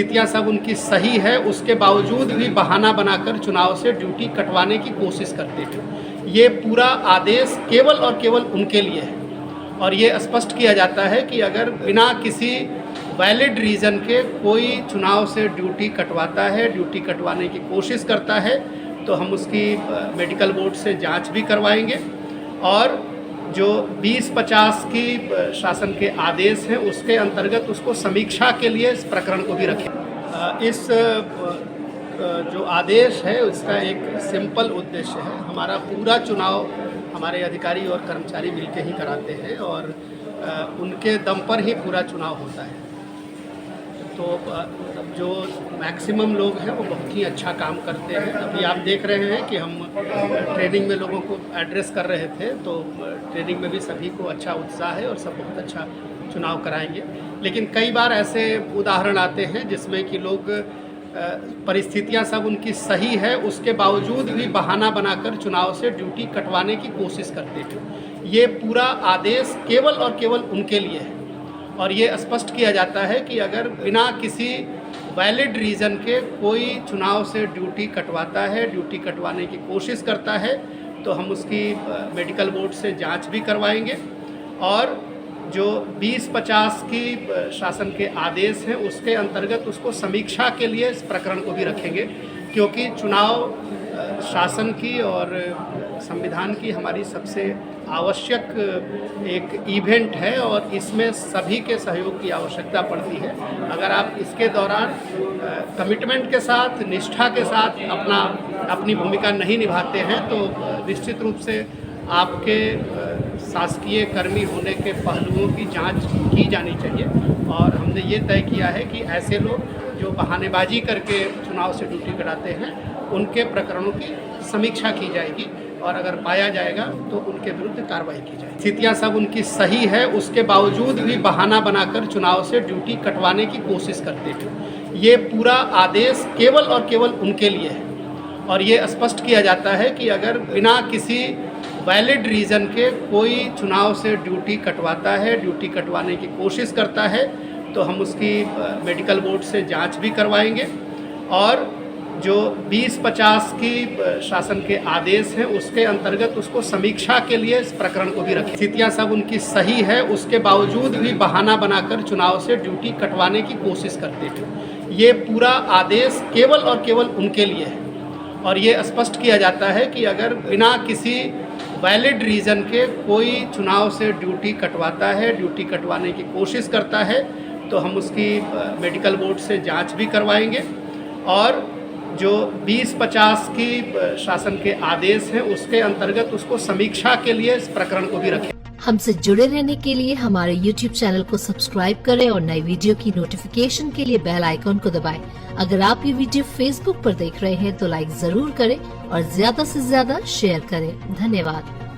स्थितियाँ सब उनकी सही है, उसके बावजूद भी बहाना बनाकर चुनाव से ड्यूटी कटवाने की कोशिश करते हैं। ये पूरा आदेश केवल और केवल उनके लिए है और ये स्पष्ट किया जाता है कि अगर बिना किसी वैलिड रीज़न के कोई चुनाव से ड्यूटी कटवाता है, ड्यूटी कटवाने की कोशिश करता है, तो हम उसकी मेडिकल बोर्ड से जांच भी करवाएंगे और जो 20-50 की शासन के आदेश हैं उसके अंतर्गत उसको समीक्षा के लिए इस प्रकरण को भी रखें। इस जो आदेश है उसका एक सिंपल उद्देश्य है, हमारा पूरा चुनाव हमारे अधिकारी और कर्मचारी मिलकर ही कराते हैं और उनके दम पर ही पूरा चुनाव होता है। तो जो मैक्सिमम लोग हैं वो बहुत ही अच्छा काम करते हैं। अभी आप देख रहे हैं कि हम ट्रेनिंग में लोगों को एड्रेस कर रहे थे, तो ट्रेनिंग में भी सभी को अच्छा उत्साह है और सब बहुत अच्छा चुनाव कराएंगे। लेकिन कई बार ऐसे उदाहरण आते हैं जिसमें कि लोग परिस्थितियां सब उनकी सही है, उसके बावजूद भी बहाना बनाकर चुनाव से ड्यूटी कटवाने की कोशिश करते हैं। ये पूरा आदेश केवल और केवल उनके लिए है और ये स्पष्ट किया जाता है कि अगर बिना किसी वैलिड रीज़न के कोई चुनाव से ड्यूटी कटवाता है, ड्यूटी कटवाने की कोशिश करता है, तो हम उसकी मेडिकल बोर्ड से जांच भी करवाएंगे और जो 20-50 की शासन के आदेश हैं उसके अंतर्गत उसको समीक्षा के लिए इस प्रकरण को भी रखेंगे, क्योंकि चुनाव शासन की और संविधान की हमारी सबसे आवश्यक एक इवेंट है और इसमें सभी के सहयोग की आवश्यकता पड़ती है। अगर आप इसके दौरान कमिटमेंट के साथ, निष्ठा के साथ अपनी भूमिका नहीं निभाते हैं तो निश्चित रूप से आपके शासकीय कर्मी होने के पहलुओं की जांच की जानी चाहिए और हमने ये तय किया है कि ऐसे लोग जो बहानेबाजी करके चुनाव से ड्यूटी कराते हैं उनके प्रकरणों की समीक्षा की जाएगी और अगर पाया जाएगा तो उनके विरुद्ध कार्रवाई की जाएगी। स्थितियाँ सब उनकी सही है, उसके बावजूद भी बहाना बनाकर चुनाव से ड्यूटी कटवाने की कोशिश करते हैं। ये पूरा आदेश केवल और केवल उनके लिए है और ये स्पष्ट किया जाता है कि अगर बिना किसी वैलिड रीज़न के कोई चुनाव से ड्यूटी कटवाता है, ड्यूटी कटवाने की कोशिश करता है, तो हम उसकी मेडिकल बोर्ड से जांच भी करवाएंगे और जो 20-50 की शासन के आदेश हैं उसके अंतर्गत उसको समीक्षा के लिए इस प्रकरण को भी रखें। स्थितियाँ सब उनकी सही है, उसके बावजूद भी बहाना बनाकर चुनाव से ड्यूटी कटवाने की कोशिश करते हैं। ये पूरा आदेश केवल और केवल उनके लिए है और ये स्पष्ट किया जाता है कि अगर बिना किसी वैलिड रीज़न के कोई चुनाव से ड्यूटी कटवाता है, ड्यूटी कटवाने की कोशिश करता है, तो हम उसकी मेडिकल बोर्ड से जांच भी करवाएंगे और जो 20-50 की शासन के आदेश हैं उसके अंतर्गत उसको समीक्षा के लिए इस प्रकरण को भी रखें। हमसे जुड़े रहने के लिए हमारे YouTube चैनल को सब्सक्राइब करें और नई वीडियो की नोटिफिकेशन के लिए बेल आइकॉन को दबाएं। अगर आप ये वीडियो Facebook पर देख रहे हैं तो लाइक जरूर करें और ज्यादा से ज्यादा शेयर करें। धन्यवाद।